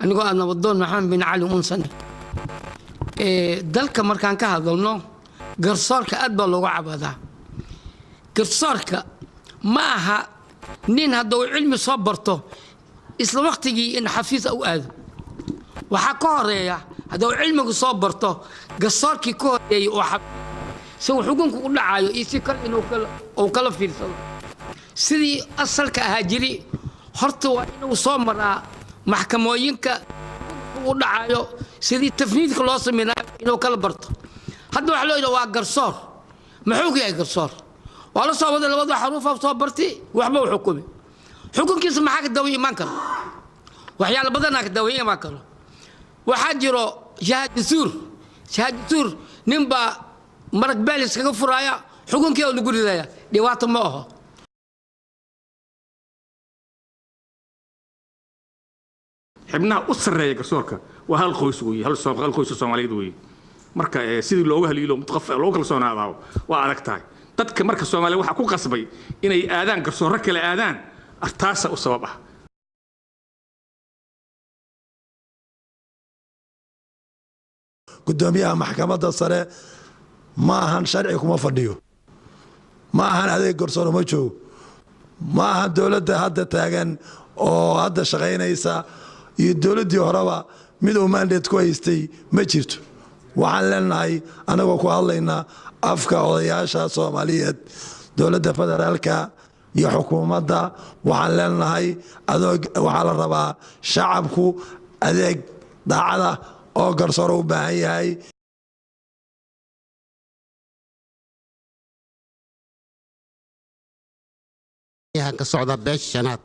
anigoo aad nabadoon maxamed bin cali unsane dalka markaan ka hadalno garsoorka aad baa looga cabadaa garsoorka ma aha nin hadduu cilmi soo barto isla waqtigii in xafiis u aado waxaa ka horeeya hadduu cilmigu soo barto garsoorkii ka horeeyay oo si xukunku u dhacayo iyo si kale inuu kala fiirsado sidii asalka ahaa jiri horta waa inuu soo maraa maxkamooyinka u dhacayo sidii tafniidka loo sameeyo inuu kala barto hadda waxa loo yiraahdaa waa garsoor maxuu yahay garsoor wala soo wada labada xaruuf soo bartay waxba uu xukumi xukunkiisa maxaa ka daweeyay iman karo waxyaalo badan ka daweeyay iman karo waxa jiro shahaad ninba marag baalis kaga furaya xukunkii lagu ridaya dhibaato ma aha xibnaha u sareeya garsoorka waa hal qoys weeye hal qoys Soomaaliyeed weeye marka sidii looga haliilo loo kala soonaado waa adag tahay dadka marka Soomaaliya waxa ku qasbay inay aadaan garsoorka kala aadaan artaasa u sabab ah gudoomiyaha maxkamadda sare ma ahan sharci kuma fadhiyo ma ahan adeeg garsoor ma joogo ma ahan dowladda hadda taagan oo hadda shaqaynaysa iyo dowladdii horeba mid uu mandate ku haystay ma jirto waxaan leenahay anagoo ku hadlaynaa afka odayaasha Soomaaliyeed dowladda federaalka iyo xukuumadda waxaan leenahay waxaa la rabaa shacabku adeeg daacada oo garsoor u baahan yahay ka socda beesha shanaad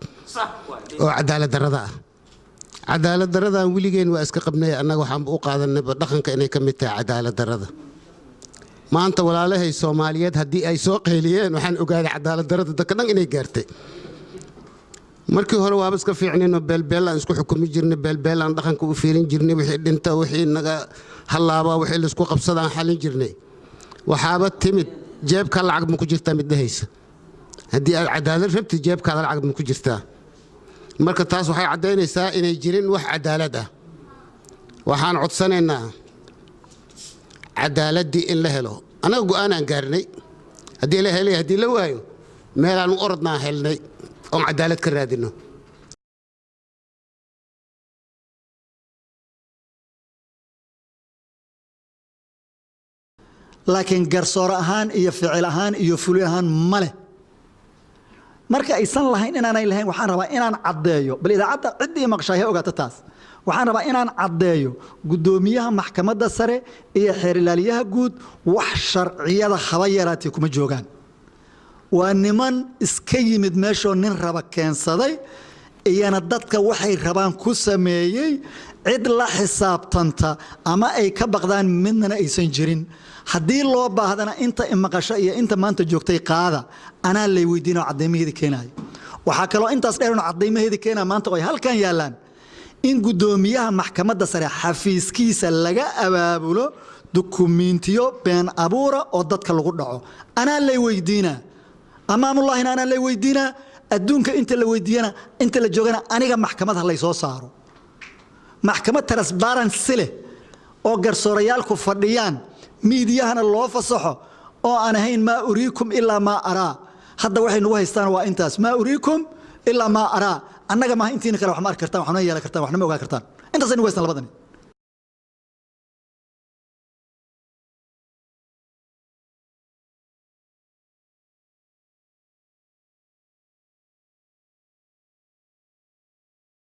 oo cadaalad darrada ah cadaalad darrada wiligeen waa iska qabnay annaga waxaan u qaadanay dhaqanka inay ka mid tahay cadaalad darrada maanta walaalahay Soomaaliyeed haddii ay soo qeyliyeen waxaan ogaaday cadaalad darrada dadka dhan inay gaartay markii hore waaba iska fiicnayno beelbeelaan isku xukumi jirnay beelbeelaan dhaqanka u fiirin jirnay wixii dhinta wixii naga halaaba wixii la isku qabsadaan xalin jirnay waxaaba timid jeebka lacag ma ku jirtaa mid dhahaysa haddii aad cadaalad rabti jeebkaada lacag ma ku jirtaa marka taas waxay cadeynaysaa inay jirin wax cadaalad ah waxaan codsanaynaa cadaaladii in la helo anaga go'aanaan gaarnay haddii la helay haddii la waayo meelaan u orodnaa helnay oo cadaalad ka raadino laakiin garsoor ahaan iyo ficil ahaan iyo fulin ahaan male marka aysan lahayn inaanay lahayn waxaan rabaa inaan caddeeyo bal idaacadda ciddii maqshahay ogaata taas waxaan rabaa inaan caddeeyo gudoomiyaha maxkamadda sare iyo xeer ilaaliyaha guud wax sharciyada haba yaraatee kuma joogaan waa niman iska yimid meeshoo nin raba keensaday iyana dadka waxay rabaan ku sameeyey cid la xisaabtanta ama ay ka baqdaan midna aysan jirin haddii loo baahdana inta maqasho iyo inta maanta joogtay qaada anaa lay weydiinoo cadeymaheedii keenayo waxaa kaloo intaas dheerno cadeymaheedii keenaa maanta oo ay halkan yaallaan in gudoomiyaha maxkamadda sare xafiiskiisa laga abaabulo dukumiintiyo been abuura oo dadka lagu dhaco anaa lay weydiinaa amaamullaahina anaa lay weydiinaa adduunka inta la weydiiyana inta la joogana aniga maxkamadha lay soo saaro maxkamad transparency leh oo garsoorayaalku fadhiyaan miidiyahana loo fasaxo oo aan ahayn maa uriikum ilaa maa araa hadda waxay nagu haystaan waa intaas maa uriikum ilaa maa araa annaga maaha intiina kale wax ma arki kartaan waxna yeelan kartaan waxna ma ogaan kartaan intaasay nagu haystaan labadani